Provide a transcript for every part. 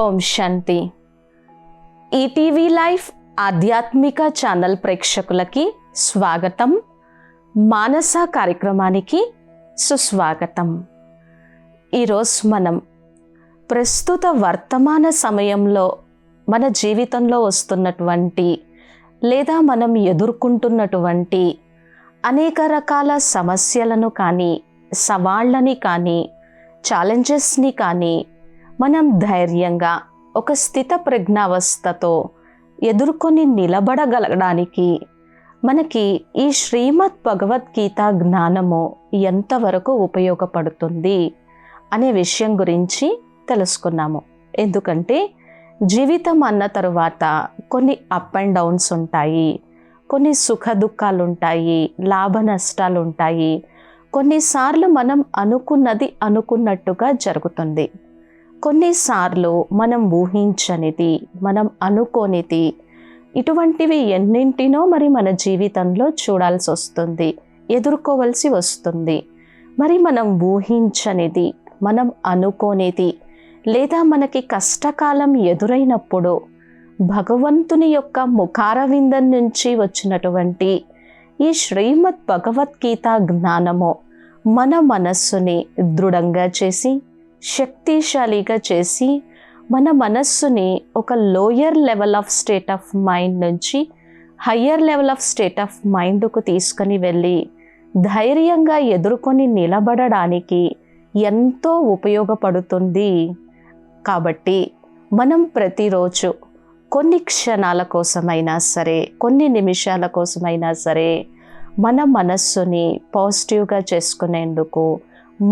ఓం శాంతి. ETV life ఆధ్యాత్మిక channel ప్రేక్షకులకి స్వాగతం. మానస కార్యక్రమానికి సుస్వాగతం. ఈరోజు మనం ప్రస్తుత వర్తమాన సమయంలో మన జీవితంలో వస్తున్నటువంటి లేదా మనం ఎదుర్కొంటున్నటువంటి అనేక రకాల సమస్యలను కానీ, సవాళ్ళని కానీ, ఛాలెంజెస్ని కానీ మనం ధైర్యంగా ఒక స్థిత ప్రజ్ఞావస్థతో ఎదుర్కొని నిలబడగలగడానికి మనకి ఈ శ్రీమద్ భగవద్గీత జ్ఞానము ఎంతవరకు ఉపయోగపడుతుంది అనే విషయం గురించి తెలుసుకున్నాము. ఎందుకంటే జీవితం అన్న తరువాత కొన్ని అప్ అండ్ డౌన్స్ ఉంటాయి, కొన్ని సుఖ దుఃఖాలు ఉంటాయి, లాభ నష్టాలు ఉంటాయి. కొన్నిసార్లు మనం అనుకున్నది అనుకున్నట్టుగా జరుగుతుంది, కొన్నిసార్లు మనం ఊహించనిది, మనం అనుకోనిది, ఇటువంటివి ఎన్నింటినో మరి మన జీవితంలో చూడాల్సి వస్తుంది, ఎదుర్కోవలసి వస్తుంది. మరి మనం ఊహించనిది, మనం అనుకోనిది లేదా మనకి కష్టకాలం ఎదురైనప్పుడు భగవంతుని యొక్క ముఖారవిందం నుంచి వచ్చినటువంటి ఈ శ్రీమద్ భగవద్గీత జ్ఞానము మన మనస్సుని దృఢంగా చేసి, శక్తిశాలిగా చేసి, మన మనస్సుని ఒక lower level of state of mind నుంచి higher level of state of మైండ్కు తీసుకొని వెళ్ళి ధైర్యంగా ఎదుర్కొని నిలబడడానికి ఎంతో ఉపయోగపడుతుంది. కాబట్టి మనం ప్రతిరోజు కొన్ని క్షణాల కోసమైనా సరే, కొన్ని నిమిషాల కోసమైనా సరే మన మనస్సుని పాజిటివ్గా చేసుకునేందుకు,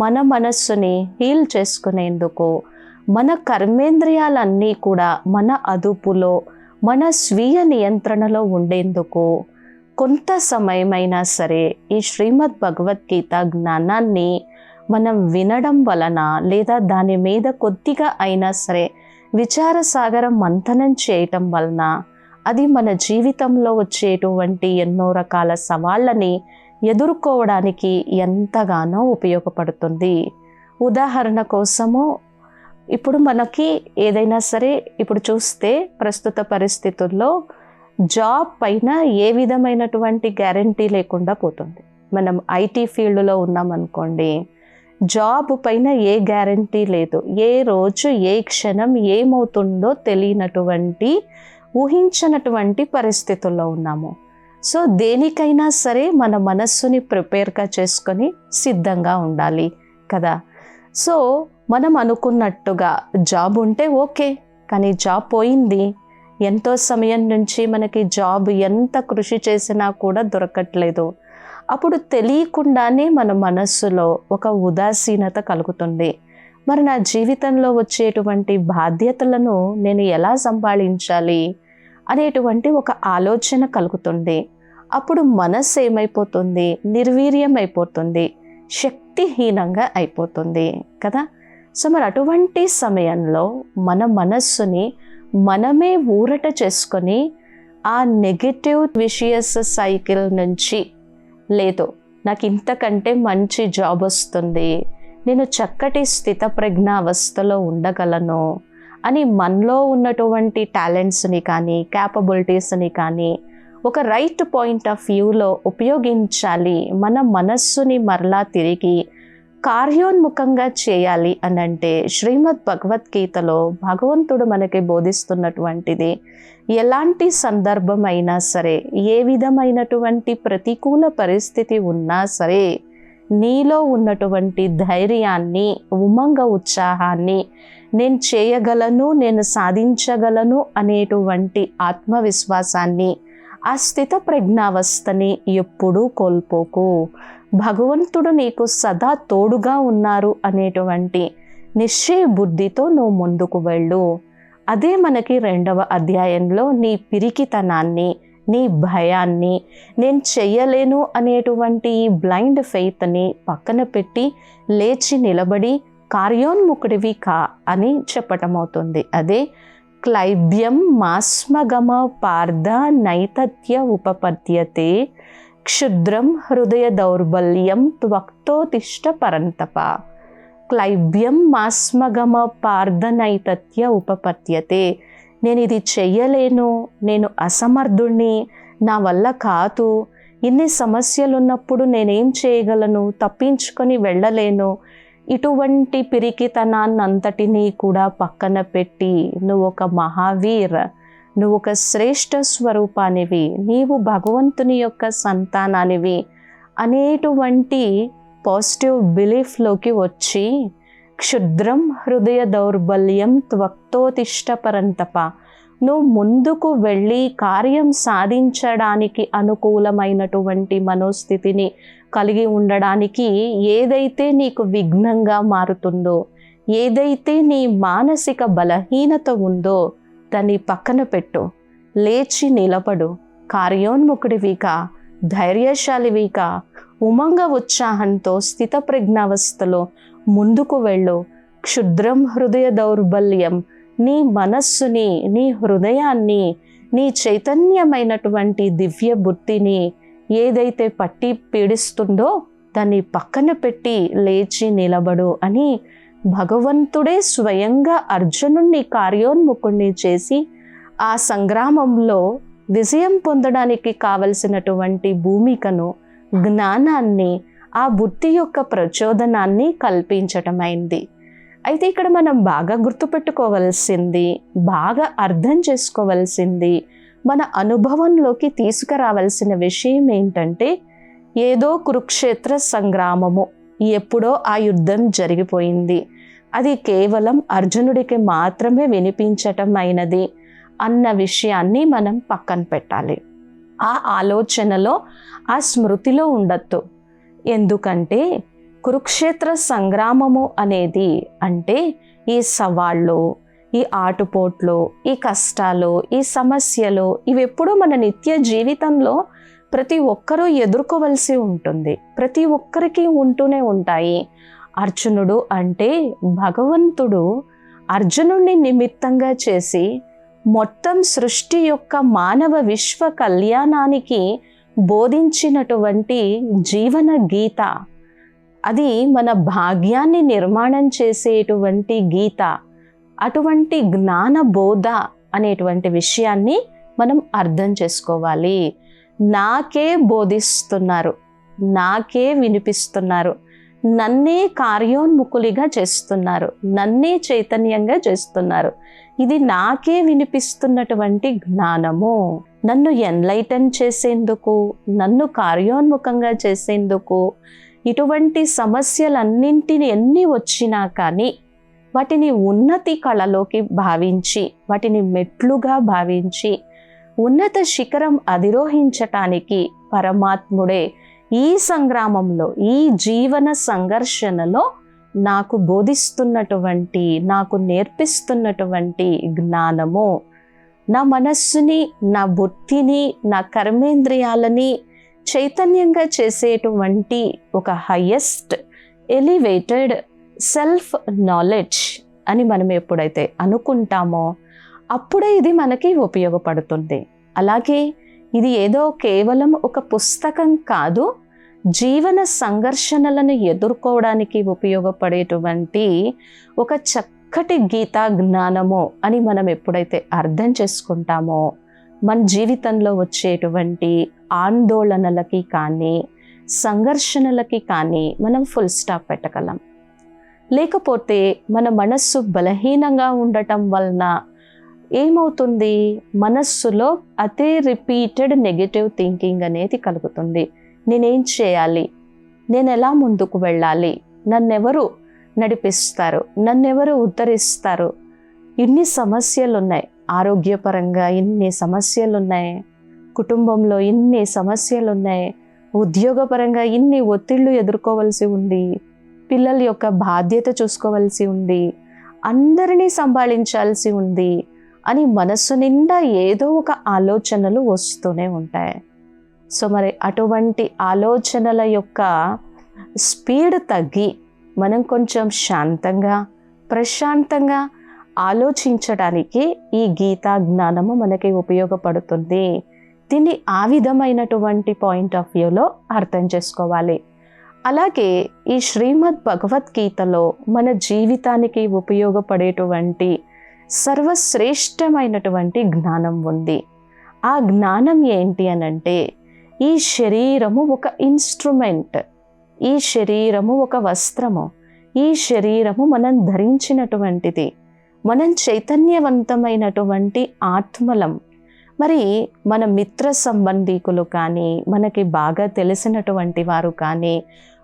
మన మనస్సుని హీల్ చేసుకునేందుకు, మన కర్మేంద్రియాలన్నీ కూడా మన అదుపులో, మన స్వీయ నియంత్రణలో ఉండేందుకు కొంత సమయమైనా సరే ఈ శ్రీమద్ భగవద్గీత జ్ఞానాన్ని మనం వినడం వలన లేదా దాని మీద కొద్దిగా అయినా సరే విచారసాగరం మంథనం చేయటం వలన అది మన జీవితంలో వచ్చేటువంటి ఎన్నో రకాల సవాళ్ళని ఎదుర్కోవడానికి ఎంతగానో ఉపయోగపడుతుంది. ఉదాహరణ కోసము ఇప్పుడు మనకి ఏదైనా సరే ఇప్పుడు చూస్తే ప్రస్తుత పరిస్థితుల్లో జాబ్ పైన ఏ విధమైనటువంటి గ్యారంటీ లేకుండా పోతుంది. మనం ఐటీ ఫీల్డ్లో ఉన్నామనుకోండి, జాబ్ పైన ఏ గ్యారంటీ లేదు. ఏ రోజు ఏ క్షణం ఏమవుతుందో తెలియనటువంటి, ఊహించనటువంటి పరిస్థితుల్లో ఉన్నాము. సో దేనికైనా సరే మన మనస్సుని ప్రిపేర్గా చేసుకొని సిద్ధంగా ఉండాలి కదా. సో మనం అనుకున్నట్టుగా జాబ్ ఉంటే ఓకే, కానీ జాబ్ పోయింది, ఎంతో సమయం నుంచి మనకి జాబ్ ఎంత కృషి చేసినా కూడా దొరకట్లేదు. అప్పుడు తెలియకుండానే మన మనస్సులో ఒక ఉదాసీనత కలుగుతుంది. మరి నా జీవితంలో వచ్చేటువంటి బాధ్యతలను నేను ఎలా సంభాళించాలి అనేటువంటి ఒక ఆలోచన కలుగుతుంది. అప్పుడు మనస్సు ఏమైపోతుంది? నిర్వీర్యం అయిపోతుంది, శక్తిహీనంగా అయిపోతుంది కదా. సో మరి అటువంటి సమయంలో మన మనస్సుని మనమే ఊరట చేసుకొని ఆ నెగటివ్ విషియస్ సైకిల్ నుంచి, లేదు నాకు ఇంతకంటే మంచి జాబ్ వస్తుంది, నేను చక్కటి స్థిత ప్రజ్ఞావస్థలో ఉండగలను అని మనలో ఉన్నటువంటి టాలెంట్స్ని కానీ, క్యాపబిలిటీస్ని కానీ ఒక రైట్ పాయింట్ ఆఫ్ వ్యూలో ఉపయోగించాలి. మన మనస్సుని మరలా తిరిగి కార్యోన్ముఖంగా చేయాలి అని అంటే శ్రీమద్ భగవద్గీతలో భగవంతుడు మనకి బోధిస్తున్నటువంటిది, ఎలాంటి సందర్భం అయినా సరే, ఏ విధమైనటువంటి ప్రతికూల పరిస్థితి ఉన్నా సరే నీలో ఉన్నటువంటి ధైర్యాన్ని, ఉమంగ ఉత్సాహాన్ని, నేను చేయగలను, నేను సాధించగలను అనేటువంటి ఆత్మవిశ్వాసాన్ని, ఆ స్థిత ప్రజ్ఞావస్థని ఎప్పుడూ కోల్పోకు. భగవంతుడు నీకు సదా తోడుగా ఉన్నారు అనేటువంటి నిశ్చయ బుద్ధితో నువ్వు ముందుకు వెళ్ళు. అదే మనకి 2వ అధ్యాయంలో నీ పిరికితనాన్ని, నీ భయాన్ని, నేను చెయ్యలేను అనేటువంటి ఈ బ్లైండ్ ఫెయిత్ని పక్కన పెట్టి లేచి నిలబడి కార్యోన్ముఖుడివి కా అని చెప్పటం అవుతుంది. అదే క్లైబ్యం మాస్మగమ పార్థ నైతత్య ఉపపద్యతే క్షుద్రం హృదయ దౌర్బల్యం త్వక్తోతిష్ట పరంతప. క్లైబ్యం మాస్మగమ పార్ధనైతత్య ఉపపత్యతే. నేను ఇది చెయ్యలేను, నేను అసమర్థుణ్ణి, నా వల్ల కాదు, ఇన్ని సమస్యలున్నప్పుడు నేనేం చేయగలను, తప్పించుకొని వెళ్ళలేను, ఇటువంటి పిరికితనాన్నంతటినీ కూడా పక్కన పెట్టి నువ్వు ఒక మహావీర్, నువ్వు ఒక శ్రేష్ఠ స్వరూపానివి, నీవు భగవంతుని యొక్క సంతానానివి అనేటువంటి పాజిటివ్ బిలీఫ్లోకి వచ్చి క్షుద్రం హృదయ దౌర్బల్యం త్వక్తోతిష్ట పరంతప, నువ్వు ముందుకు వెళ్ళి కార్యం సాధించడానికి అనుకూలమైనటువంటి మనోస్థితిని కలిగి ఉండడానికి ఏదైతే నీకు విఘ్నంగా మారుతుందో, ఏదైతే నీ మానసిక బలహీనత ఉందో దాన్ని పక్కన పెట్టు, లేచి నిలబడు, కార్యోన్ముఖుడివిగా, ధైర్యశాలివిగా, ఉమంగ ఉత్సాహంతో స్థితప్రజ్ఞావస్థలో ముందుకు వెళ్ళు. క్షుద్రం హృదయ దౌర్బల్యం, నీ మనస్సుని, నీ హృదయాన్ని, నీ చైతన్యమైనటువంటి దివ్య బుద్ధిని ఏదైతే పట్టి పీడిస్తుందో దాన్ని పక్కన పెట్టి లేచి నిలబడు అని భగవంతుడే స్వయంగా అర్జునుణ్ణి కార్యోన్ముఖుణ్ణి చేసి ఆ సంగ్రామంలో విజయం పొందడానికి కావలసినటువంటి భూమికను, జ్ఞానాన్ని, ఆ బుద్ధి యొక్క ప్రచోదనాన్ని కల్పించటమైంది. అయితే ఇక్కడ మనం బాగా గుర్తుపెట్టుకోవలసింది, బాగా అర్థం చేసుకోవలసింది, మన అనుభవంలోకి తీసుకురావాల్సిన విషయం ఏంటంటే, ఏదో కురుక్షేత్ర సంగ్రామము, ఎప్పుడో ఆ యుద్ధం జరిగిపోయింది, అది కేవలం అర్జునుడికి మాత్రమే వినిపించటం అయినది అన్న విషయాన్ని మనం పక్కన పెట్టాలి. ఆ ఆలోచనలో, ఆ స్మృతిలో ఉండొద్దు. ఎందుకంటే కురుక్షేత్ర సంగ్రామము అనేది అంటే ఈ సవాళ్ళు, ఈ ఆటుపోట్లు, ఈ కష్టాలు, ఈ సమస్యలు, ఇవి ఎప్పుడూ మన నిత్య జీవితంలో ప్రతి ఒక్కరూ ఎదుర్కోవలసి ఉంటుంది, ప్రతి ఒక్కరికి ఉంటూనే ఉంటాయి. అర్జునుడు అంటే భగవంతుడు అర్జునుడిని నిమిత్తంగా చేసి మొత్తం సృష్టి యొక్క మానవ విశ్వ కళ్యాణానికి బోధించినటువంటి జీవన గీత, అది మన భాగ్యాన్ని నిర్మాణం చేసేటువంటి గీత. అటువంటి జ్ఞాన బోధ అనేటువంటి విషయాన్ని మనం అర్థం చేసుకోవాలి. నాకే బోధిస్తున్నారు, నాకే వినిపిస్తున్నారు, నన్నే కార్యోన్ముఖులిగా చేస్తున్నారు, నన్నే చైతన్యంగా చేస్తున్నారు, ఇది నాకే వినిపిస్తున్నటువంటి జ్ఞానము. నన్ను ఎన్లైటన్ చేసేందుకు, నన్ను కార్యోన్ముఖంగా చేసేందుకు, ఇటువంటి సమస్యలన్నింటిని ఎన్ని వచ్చినా కానీ వాటిని ఉన్నతి కళలోకి భావించి, వాటిని మెట్లుగా భావించి ఉన్నత శిఖరం అధిరోహించటానికి పరమాత్ముడే ఈ సంగ్రామంలో, ఈ జీవన సంఘర్షణలో నాకు బోధిస్తున్నటువంటి, నాకు నేర్పిస్తున్నటువంటి జ్ఞానము, నా మనస్సుని, నా బుద్ధిని, నా కర్మేంద్రియాలని చైతన్యంగా చేసేటువంటి ఒక హయ్యెస్ట్ ఎలివేటెడ్ సెల్ఫ్ నాలెడ్జ్ అని మనం ఎప్పుడైతే అనుకుంటామో అప్పుడే ఇది మనకి ఉపయోగపడుతుంది. అలాగే ఇది ఏదో కేవలం ఒక పుస్తకం కాదు, జీవన సంఘర్షణలను ఎదుర్కోవడానికి ఉపయోగపడేటువంటి ఒక చక్కటి గీతా జ్ఞానము అని మనం ఎప్పుడైతే అర్థం చేసుకుంటామో మన జీవితంలో వచ్చేటువంటి ఆందోళనలకి కానీ సంఘర్షణలకి కానీ మనం ఫుల్ స్టాప్ పెట్టగలం. లేకపోతే మన మనస్సు బలహీనంగా ఉండటం వలన ఏమవుతుంది, మనస్సులో అదే రిపీటెడ్ నెగటివ్ థింకింగ్ అనేది కలుగుతుంది. నేనేం చేయాలి, నేను ఎలా ముందుకు వెళ్ళాలి, నన్నెవరు నడిపిస్తారు, నన్నెవరు ఉద్ధరిస్తారు, ఇన్ని సమస్యలు ఉన్నాయి, ఆరోగ్యపరంగా ఇన్ని సమస్యలు ఉన్నాయి, కుటుంబంలో ఇన్ని సమస్యలు ఉన్నాయి, ఉద్యోగపరంగా ఇన్ని ఒత్తిళ్లు ఎదుర్కోవలసి ఉంది, పిల్లల యొక్క బాధ్యత చూసుకోవలసి ఉంది, అందరినీ సంభాళించాల్సి ఉంది అని మనస్సు నిండా ఏదో ఒక ఆలోచనలు వస్తూనే ఉంటాయి. సో మరి అటువంటి ఆలోచనల యొక్క స్పీడ్ తగ్గి మనం కొంచెం శాంతంగా, ప్రశాంతంగా ఆలోచించడానికి ఈ గీతా జ్ఞానము మనకి ఉపయోగపడుతుంది. దీన్ని ఆ విధమైనటువంటి పాయింట్ ఆఫ్ వ్యూలో అర్థం చేసుకోవాలి. అలాగే ఈ శ్రీమద్ భగవద్గీతలో మన జీవితానికి ఉపయోగపడేటువంటి సర్వశ్రేష్టమైనటువంటి జ్ఞానం ఉంది. ఆ జ్ఞానం ఏంటి అనంటే, ఈ శరీరము ఒక ఇన్స్ట్రుమెంట్, ఈ శరీరము ఒక వస్త్రము, ఈ శరీరము మనం ధరించినటువంటిది, మనం చైతన్యవంతమైనటువంటి ఆత్మలం. మరి మన మిత్ర సంబంధీకులు కానీ, మనకి బాగా తెలిసినటువంటి వారు కానీ,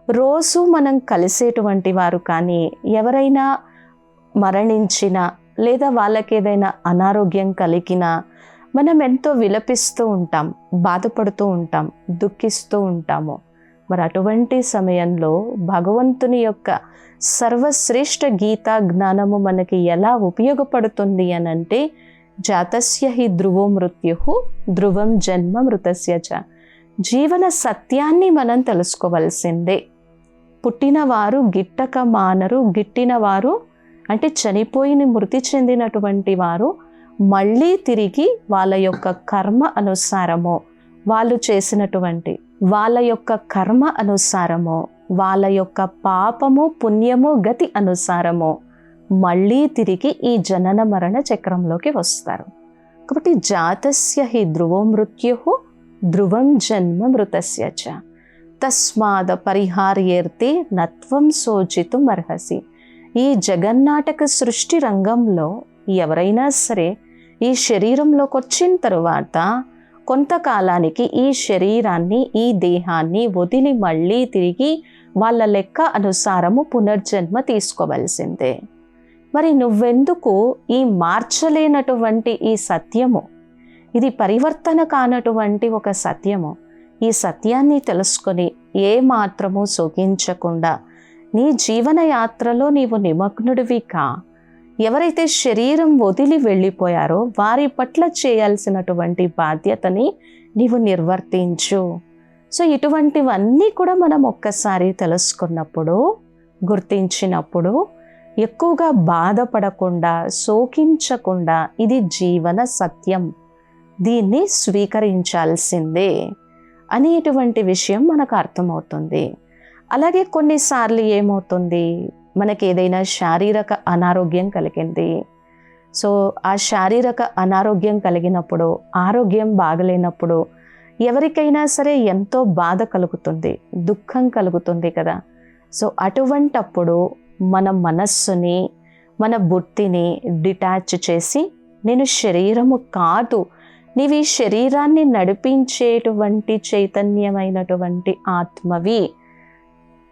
రోజు మనం కలిసేటువంటి వారు కానీ ఎవరైనా మరణించినా లేదా వాళ్ళకి ఏదైనా అనారోగ్యం కలిగినా మనం ఎంతో విలపిస్తూ ఉంటాం, బాధపడుతూ ఉంటాం, దుఃఖిస్తూ ఉంటాము. మరి అటువంటి సమయంలో భగవంతుని యొక్క సర్వశ్రేష్ఠ గీతా జ్ఞానము మనకి ఎలా ఉపయోగపడుతుంది అనంటే, జాతస్య హి ధ్రువో మృత్యు ధ్రువం జన్మ మృతస్య చ. జీవన సత్యాన్ని మనం తెలుసుకోవాల్సిందే. పుట్టినవారు గిట్టక మానరు, గిట్టినవారు అంటే చనిపోయిన మృతి చెందినటువంటి వారు మళ్ళీ తిరిగి వాళ్ళ యొక్క కర్మ అనుసారము, వాళ్ళు చేసినటువంటి వాళ్ళ యొక్క కర్మ అనుసారము, వాళ్ళ యొక్క పాపము పుణ్యము గతి అనుసారము మళ్ళీ తిరిగి ఈ జనన మరణ చక్రంలోకి వస్తారు. కాబట్టి జాతస్య హి ధ్రువో మృత్యు ధ్రువం జన్మ మృతస్య చ తస్మాద పరిహార్యేర్తే నత్వం శోచితుం అర్హసి. ఈ జగన్నాటక సృష్టి రంగంలో ఎవరైనా సరే ఈ శరీరంలోకి వచ్చిన తరువాత కొంతకాలానికి ఈ శరీరాన్ని, ఈ దేహాన్ని వదిలి మళ్ళీ తిరిగి వాళ్ళ లెక్క అనుసారము పునర్జన్మ తీసుకోవలసిందే. మరి నువ్వెందుకు ఈ మార్చలేనటువంటి ఈ సత్యము, ఇది పరివర్తన కానటువంటి ఒక సత్యము, ఈ సత్యాన్ని తెలుసుకొని ఏ మాత్రము శోకించకుండా నీ జీవన యాత్రలో నీవు నిమగ్నుడివి కా. ఎవరైతే శరీరం వదిలి వెళ్ళిపోయారో వారి పట్ల చేయాల్సినటువంటి బాధ్యతని నీవు నిర్వర్తించు. సో ఇటువంటివన్నీ కూడా మనం ఒక్కసారి తెలుసుకున్నప్పుడు, గుర్తించినప్పుడు ఎక్కువగా బాధపడకుండా, శోకించకుండా ఇది జీవన సత్యం, దీన్ని స్వీకరించాల్సిందే అనేటువంటి విషయం మనకు అర్థమవుతుంది. అలాగే కొన్నిసార్లు ఏమవుతుంది, మనకి ఏదైనా శారీరక అనారోగ్యం కలిగింది. సో ఆ శారీరక అనారోగ్యం కలిగినప్పుడు, ఆరోగ్యం బాగలేనప్పుడు ఎవరికైనా సరే ఎంతో బాధ కలుగుతుంది, దుఃఖం కలుగుతుంది కదా. సో అటువంటప్పుడు మన మనస్సుని, మన బుద్ధిని డిటాచ్ చేసి, నేను శరీరము కాదు, నీవు ఈ శరీరాన్ని నడిపించేటువంటి చైతన్యమైనటువంటి ఆత్మవి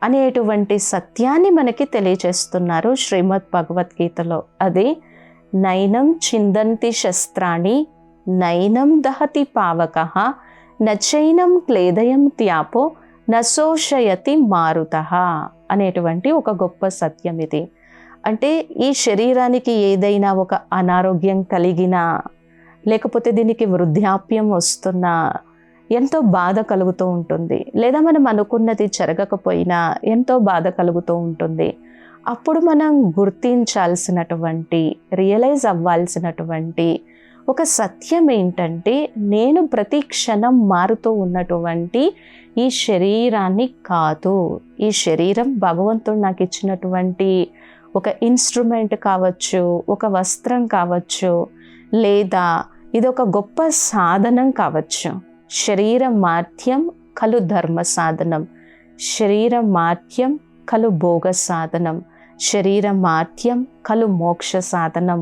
అనేటువంటి సత్యాన్ని మనకి తెలియజేస్తున్నారు శ్రీమద్ భగవద్గీతలో. అదే నైనం చిందంతి శస్త్రాణి నైనం దహతి పావకః నచైనం క్లేదయం త్యాపో నశోషయతి మారుతః అనేటువంటి ఒక గొప్ప సత్యం ఇది. అంటే ఈ శరీరానికి ఏదైనా ఒక అనారోగ్యం కలిగినా, లేకపోతే దీనికి వృద్ధాప్యం వస్తున్నా ఎంతో బాధ కలుగుతూ ఉంటుంది, లేదా మనం అనుకున్నది జరగకపోయినా ఎంతో బాధ కలుగుతూ ఉంటుంది. అప్పుడు మనం గుర్తించాల్సినటువంటి, రియలైజ్ అవ్వాల్సినటువంటి ఒక సత్యం ఏంటంటే, నేను ప్రతి క్షణం మారుతూ ఉన్నటువంటి ఈ శరీరాన్ని కాదు. ఈ శరీరం భగవంతుడు నాకు ఇచ్చినటువంటి ఒక ఇన్స్ట్రుమెంట్ కావచ్చు, ఒక వస్త్రం కావచ్చు, లేదా ఇది ఒక గొప్ప సాధనం కావచ్చు. శరీరం మాధ్యం ఖలు ధర్మ సాధనం, శరీరం మాధ్యం ఖలు భోగ సాధనం, శరీరం మాధ్యం ఖలు మోక్ష సాధనం.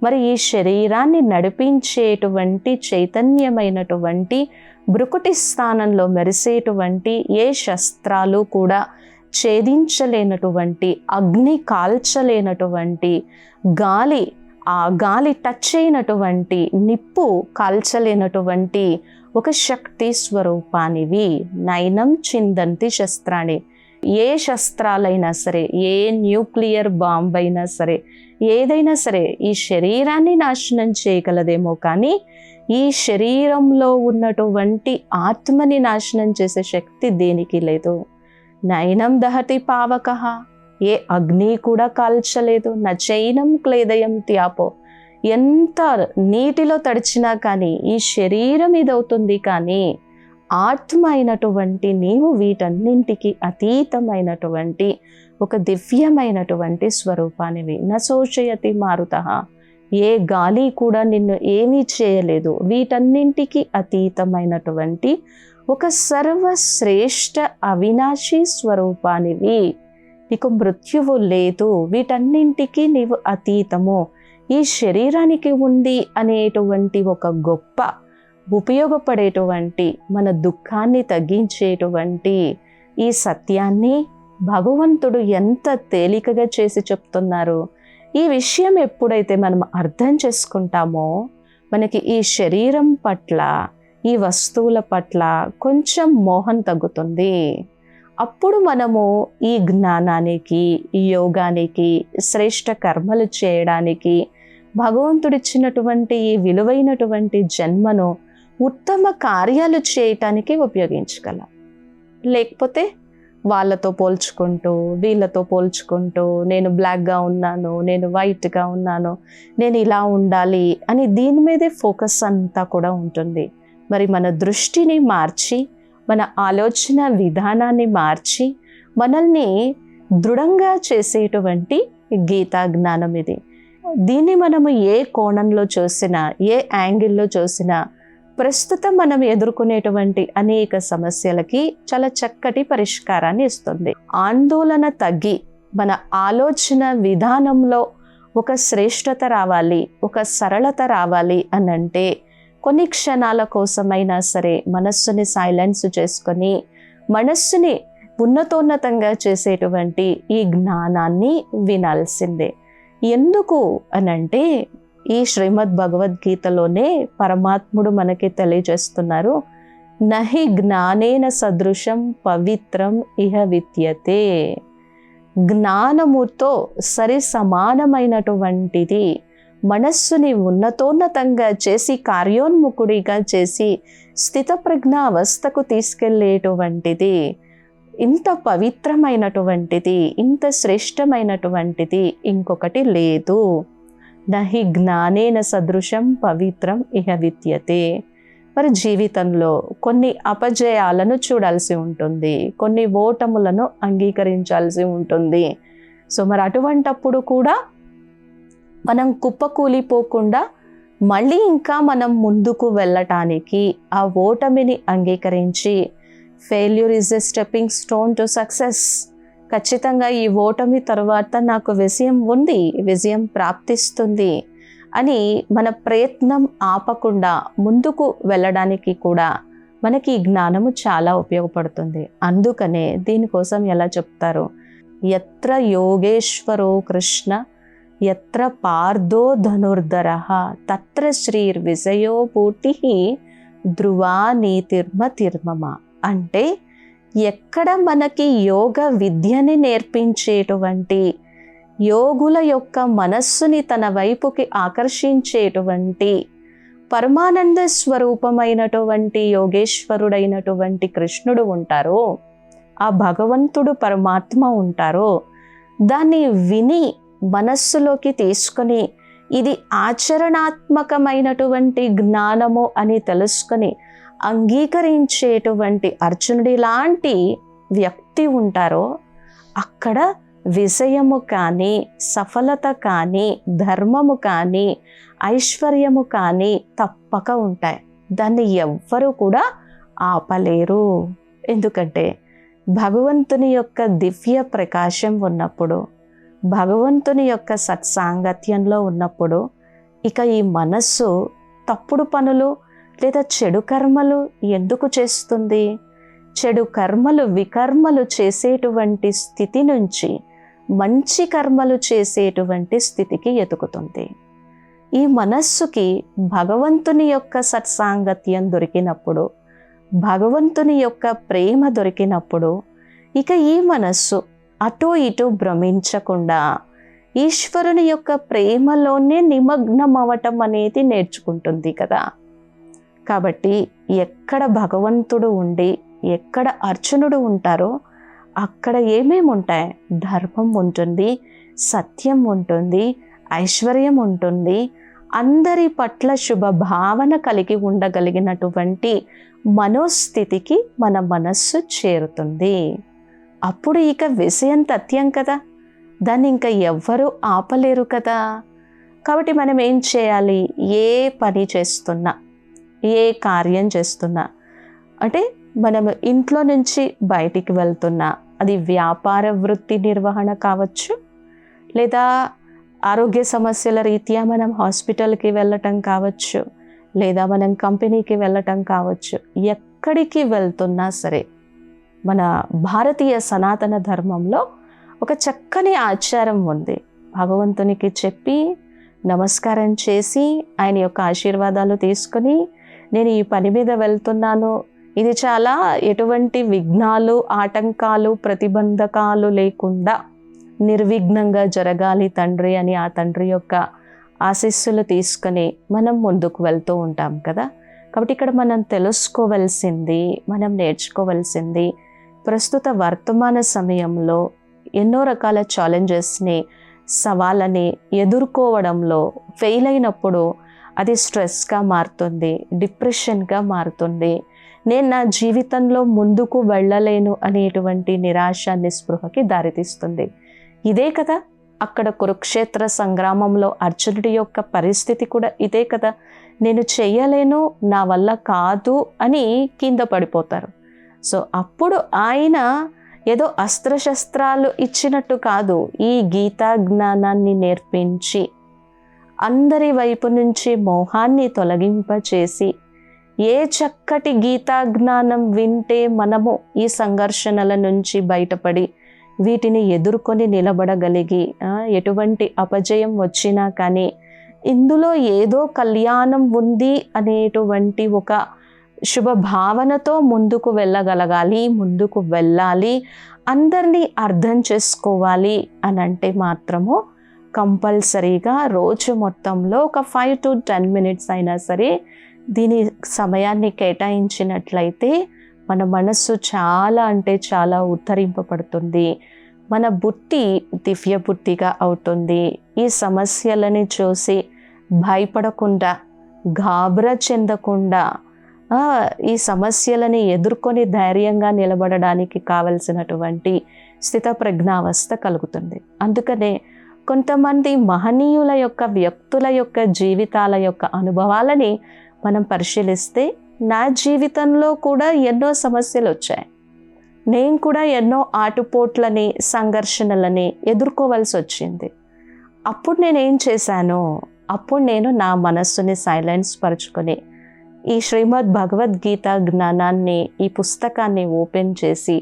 మరి ఈ శరీరాన్ని నడిపించేటువంటి చైతన్యమైనటువంటి భృకుటి స్థానంలో మెరిసేటువంటి ఏ శస్త్రాలు కూడా ఛేదించలేనటువంటి, అగ్ని కాల్చలేనటువంటి, గాలి ఆ గాలి టచ్ అయినటువంటి, నిప్పు కాల్చలేనటువంటి ఒక శక్తి స్వరూపానివి. నైనం చిందంతి శస్త్రాన్ని. ఏ శస్త్రాలైనా సరే, ఏ న్యూక్లియర్ బాంబ్ అయినా సరే, ఏదైనా సరే ఈ శరీరాన్ని నాశనం చేయగలదేమో కానీ ఈ శరీరంలో ఉన్నటువంటి ఆత్మని నాశనం చేసే శక్తి దేనికి లేదు. నైనం దహతి పావకః, ఏ అగ్ని కూడా కాల్చలేదు. నచైనం క్లేదయం త్యాపో, ఎంత నీటిలో తడిచినా కానీ ఈ శరీరం ఇదవుతుంది కానీ ఆత్మ అయినటువంటి నీవు వీటన్నింటికి అతీతమైనటువంటి ఒక దివ్యమైనటువంటి స్వరూపానివి. నశోచయతి మారుతః, ఏ గాలి కూడా నిన్ను ఏమీ చేయలేదు. వీటన్నింటికి అతీతమైనటువంటి ఒక సర్వశ్రేష్ఠ అవినాశి స్వరూపానివి. నీకు మృత్యువు లేదు, వీటన్నింటికి నీవు అతీతము. ఈ శరీరానికి ఉంది అనేటువంటి ఒక గొప్ప ఉపయోగపడేటువంటి మన దుఃఖాన్ని తగ్గించేటువంటి ఈ సత్యాన్ని భగవంతుడు ఎంత తేలికగా చేసి చెప్తున్నారు. ఈ విషయం ఎప్పుడైతే మనం అర్థం చేసుకుంటామో మనకి ఈ శరీరం పట్ల, ఈ వస్తువుల పట్ల కొంచెం మోహం తగ్గుతుంది. అప్పుడు మనము ఈ జ్ఞానానికి, ఈ యోగానికి, శ్రేష్ఠ కర్మలు చేయడానికి, భగవంతుడిచ్చినటువంటి ఈ విలువైనటువంటి జన్మను ఉత్తమ కార్యాలు చేయటానికి ఉపయోగించగలం. లేకపోతే వాళ్ళతో పోల్చుకుంటూ, వీళ్ళతో పోల్చుకుంటూ, నేను బ్లాక్గా ఉన్నాను, నేను వైట్గా ఉన్నాను, నేను ఇలా ఉండాలి అని దీని మీదే ఫోకస్ అంతా కూడా ఉంటుంది. మరి మన దృష్టిని మార్చి, మన ఆలోచన విధానాన్ని మార్చి మనల్ని దృఢంగా చేసేటువంటి గీతా జ్ఞానం ఇది. దీన్ని మనము ఏ కోణంలో చూసినా, ఏ యాంగిల్లో చూసినా ప్రస్తుతం మనం ఎదుర్కొనేటువంటి అనేక సమస్యలకి చాలా చక్కటి పరిష్కారాన్ని ఇస్తుంది. ఆందోళన తగ్గి మన ఆలోచన విధానంలో ఒక శ్రేష్టత రావాలి, ఒక సరళత రావాలి అనంటే కొన్ని క్షణాల కోసమైనా సరే మనస్సుని సైలెన్స్ చేసుకొని మనస్సుని ఉన్నతోన్నతంగా చేసేటువంటి ఈ జ్ఞానాన్ని వినాల్సిందే. ఎందుకు అనంటే ఈ శ్రీమద్ భగవద్గీతలోనే పరమాత్ముడు మనకి తెలియజేస్తున్నారు, నహి జ్ఞానేన సదృశం పవిత్రం ఇహ విద్యతే. జ్ఞానముతో సరి సమానమైనటువంటిది, మనస్సుని ఉన్నతోన్నతంగా చేసి కార్యోన్ముఖుడిగా చేసి స్థితప్రజ్ఞ అవస్థకు తీసుకెళ్లేటువంటిది, ఇంత పవిత్రమైనటువంటిది, ఇంత శ్రేష్టమైనటువంటిది ఇంకొకటి లేదు. నహి జ్ఞానేన సదృశం పవిత్రం ఇహ విద్యతే. మరి జీవితంలో కొన్ని అపజయాలను చూడాల్సి ఉంటుంది, కొన్ని ఓటములను అంగీకరించాల్సి ఉంటుంది. సో మరి అటువంటప్పుడు కూడా మనం కుప్పకూలిపోకుండా మళ్ళీ ఇంకా మనం ముందుకు వెళ్ళటానికి ఆ ఓటమిని అంగీకరించి, failure is a stepping stone to success, ఖచ్చితంగా ఈ ఓటమి తర్వాత నాకు విజయం ఉంది, విజయం ప్రాప్తిస్తుంది అని మన ప్రయత్నం ఆపకుండా ముందుకు వెళ్ళడానికి కూడా మనకి ఈ జ్ఞానము చాలా ఉపయోగపడుతుంది. అందుకనే దీనికోసం ఎలా చెప్తారు, యత్ర యోగేశ్వరో కృష్ణ యత్ర పార్థో ధనుర్ధరః తత్ర శ్రీర్విజయో పూర్తి ధ్రువా నీతిర్మతిర్మమ. అంటే ఎక్కడ మనకి యోగ విద్యని నేర్పించేటువంటి, యోగుల యొక్క మనస్సుని తన వైపుకి ఆకర్షించేటువంటి పరమానంద స్వరూపమైనటువంటి యోగేశ్వరుడైనటువంటి కృష్ణుడు ఉంటారో, ఆ భగవంతుడు పరమాత్మ ఉంటారో, దాన్ని విని మనస్సులోకి తీసుకొని ఇది ఆచరణాత్మకమైనటువంటి జ్ఞానము అని తెలుసుకొని అంగీకరించేటువంటి అర్జునుడి లాంటి వ్యక్తి ఉంటారో అక్కడ విజయము కానీ, సఫలత కానీ, ధర్మము కానీ, ఐశ్వర్యము కానీ తప్పక ఉంటాయి. దాన్ని ఎవ్వరూ కూడా ఆపలేరు. ఎందుకంటే భగవంతుని యొక్క దివ్య ప్రకాశం ఉన్నప్పుడు, భగవంతుని యొక్క సత్సాంగత్యంలో ఉన్నప్పుడు ఇక ఈ మనస్సు తప్పుడు పనులు లేదా చెడు కర్మలు ఎందుకు చేస్తుంది? చెడు కర్మలు, వికర్మలు చేసేటువంటి స్థితి నుంచి మంచి కర్మలు చేసేటువంటి స్థితికి ఎదుగుతుంది. ఈ మనస్సుకి భగవంతుని యొక్క సత్సాంగత్యం దొరికినప్పుడు, భగవంతుని యొక్క ప్రేమ దొరికినప్పుడు ఇక ఈ మనస్సు అటు ఇటు భ్రమించకుండా ఈశ్వరుని యొక్క ప్రేమలోనే నిమగ్నం అవ్వటం అనేది నేర్చుకుంటుంది కదా. కాబట్టి ఎక్కడ భగవంతుడు ఉండి ఎక్కడ అర్జునుడు ఉంటారో అక్కడ ఏమేమి ఉంటాయి? ధర్మం ఉంటుంది, సత్యం ఉంటుంది, ఐశ్వర్యం ఉంటుంది, అందరి పట్ల శుభ భావన కలిగి ఉండగలిగినటువంటి మనోస్థితికి మన మనస్సు చేరుతుంది. అప్పుడు ఇక విషయం తథ్యం కదా, దాన్ని ఇంకా ఎవ్వరూ ఆపలేరు కదా. కాబట్టి మనం ఏం చేయాలి? ఏ పని చేస్తున్నా, ఏ కార్యం చేస్తున్నా, అంటే మనం ఇంట్లో నుంచి బయటికి వెళ్తున్నా, అది వ్యాపార వృత్తి నిర్వహణ కావచ్చు, లేదా ఆరోగ్య సమస్యల రీత్యా మనం హాస్పిటల్కి వెళ్ళటం కావచ్చు, లేదా మనం కంపెనీకి వెళ్ళటం కావచ్చు, ఎక్కడికి వెళ్తున్నా సరే మన భారతీయ సనాతన ధర్మంలో ఒక చక్కని ఆచారం ఉంది. భగవంతునికి చెప్పి నమస్కారం చేసి ఆయన యొక్క ఆశీర్వాదాలు తీసుకొని నేను ఈ పని మీద వెళ్తున్నాను, ఇది చాలా ఎటువంటి విఘ్నాలు, ఆటంకాలు, ప్రతిబంధకాలు లేకుండా నిర్విఘ్నంగా జరగాలి తండ్రి అని ఆ తండ్రి యొక్క ఆశీస్సులు తీసుకొని మనం ముందుకు వెళ్తూ ఉంటాం కదా. కాబట్టి ఇక్కడ మనం తెలుసుకోవలసింది, మనం నేర్చుకోవలసింది, ప్రస్తుత వర్తమాన సమయంలో ఎన్నో రకాల ఛాలెంజెస్ని, సవాళ్ళని ఎదుర్కోవడంలో ఫెయిల్ అయినప్పుడు అది స్ట్రెస్గా మారుతుంది, డిప్రెషన్గా మారుతుంది, నేను నా జీవితంలో ముందుకు వెళ్ళలేను అనేటువంటి నిరాశ, నిస్పృహకి దారితీస్తుంది. ఇదే కదా అక్కడ కురుక్షేత్ర సంగ్రామంలో అర్జునుడి యొక్క పరిస్థితి కూడా ఇదే కదా. నేను చెయ్యలేను, నా వల్ల కాదు అని కింద పడిపోతారు. సో అప్పుడు ఆయన ఏదో అస్త్రశస్త్రాలు ఇచ్చినట్టు కాదు, ఈ గీతా జ్ఞానాన్ని నేర్పించి అందరి వైపు నుంచి మోహాన్ని తొలగింపచేసి, ఏ చక్కటి గీతా జ్ఞానం వింటే మనము ఈ సంఘర్షణల నుంచి బయటపడి వీటిని ఎదుర్కొని నిలబడగలిగి ఎటువంటి అపజయం వచ్చినా కానీ ఇందులో ఏదో కళ్యాణం ఉంది అనేటువంటి ఒక శుభ భావనతో ముందుకు వెళ్ళగలగాలి, ముందుకు వెళ్ళాలి, అందరినీ అర్థం చేసుకోవాలి అని అంటే మాత్రము కంపల్సరీగా రోజు మొత్తంలో ఒక 5 to 10 minutes అయినా సరే దీని సమయాన్ని కేటాయించినట్లయితే మన మనస్సు చాలా అంటే చాలా ఉద్ధరింపబడుతుంది. మన బుద్ధి దివ్య బుద్ధిగా అవుతుంది. ఈ సమస్యలని చూసి భయపడకుండా, గాబరా చెందకుండా ఈ సమస్యలని ఎదుర్కొని ధైర్యంగా నిలబడడానికి కావలసినటువంటి స్థితప్రజ్ఞావస్థ కలుగుతుంది. అందుకనే కొంతమంది మహనీయుల యొక్క, వ్యక్తుల యొక్క జీవితాల యొక్క అనుభవాలని మనం పరిశీలిస్తే, నా జీవితంలో కూడా ఎన్నో సమస్యలు వచ్చాయి, నేను కూడా ఎన్నో ఆటుపోట్లని, సంఘర్షణలని ఎదుర్కోవాల్సి వచ్చింది. అప్పుడు నేనేం చేశాను? అప్పుడు నేను నా మనస్సుని సైలెన్స్ పరుచుకొని ఈ శ్రీమద్ భగవద్గీత జ్ఞానాన్ని, ఈ పుస్తకాన్ని ఓపెన్ చేసి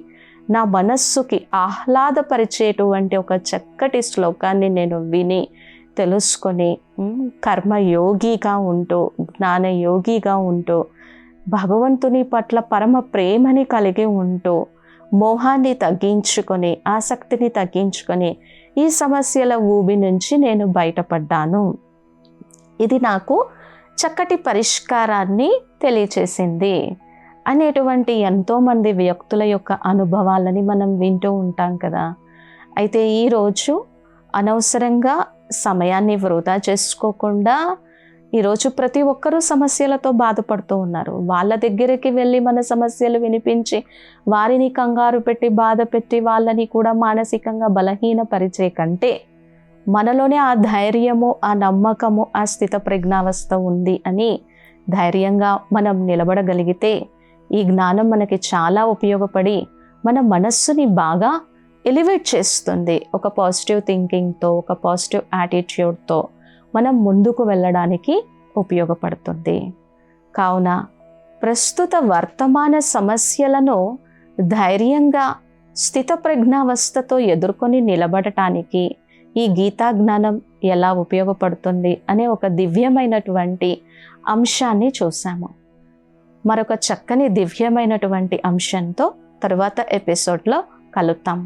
నా మనస్సుకి ఆహ్లాదపరిచేటువంటి ఒక చక్కటి శ్లోకాన్ని నేను విని తెలుసుకొని కర్మయోగిగా ఉంటూ, జ్ఞానయోగిగా ఉంటూ, భగవంతుని పట్ల పరమ ప్రేమని కలిగి ఉంటూ, మోహాన్ని తగ్గించుకొని, ఆసక్తిని తగ్గించుకొని ఈ సమస్యల ఊబి నుంచి నేను బయటపడ్డాను. ఇది నాకు చక్కటి పరిష్కారాన్ని తెలియచేసింది అనేటువంటి ఎంతోమంది వ్యక్తుల యొక్క అనుభవాలని మనం వింటూ ఉంటాం కదా. అయితే ఈరోజు అనవసరంగా సమయాన్ని వృధా చేసుకోకుండా, ఈరోజు ప్రతి ఒక్కరూ సమస్యలతో బాధపడుతూ ఉన్నారు. వాళ్ళ దగ్గరికి వెళ్ళి మన సమస్యలు వినిపించి వారిని కంగారు పెట్టి, బాధ పెట్టి, వాళ్ళని కూడా మానసికంగా బలహీనపరిచే కంటే మనలోనే ఆ ధైర్యము, ఆ నమ్మకము, ఆ స్థిత ప్రజ్ఞావస్థ ఉంది అని ధైర్యంగా మనం నిలబడగలిగితే ఈ జ్ఞానం మనకి చాలా ఉపయోగపడి మన మనస్సుని బాగా ఎలివేట్ చేస్తుంది. ఒక పాజిటివ్ థింకింగ్తో, ఒక పాజిటివ్ యాటిట్యూడ్తో మనం ముందుకు వెళ్ళడానికి ఉపయోగపడుతుంది. కావున ప్రస్తుత వర్తమాన సమస్యలను ధైర్యంగా స్థిత ప్రజ్ఞావస్థతో ఎదుర్కొని నిలబడటానికి ఈ గీతా జ్ఞానం ఎలా ఉపయోగపడుతుంది అనే ఒక దివ్యమైనటువంటి అంశాన్ని చూసాము. మరొక చక్కని దివ్యమైనటువంటి అంశంతో తరువాత ఎపిసోడ్లో కలుద్దాం.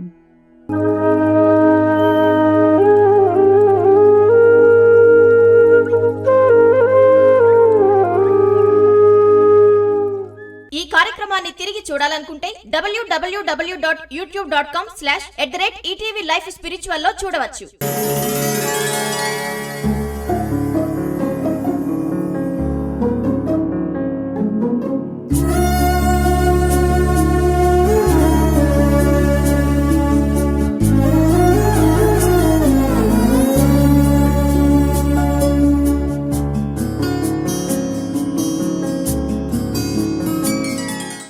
ఈ కార్యక్రమాన్ని తిరిగి చూడాలనుకుంటే www.youtube.com/@ETV Life Spiritual లో చూడవచ్చు.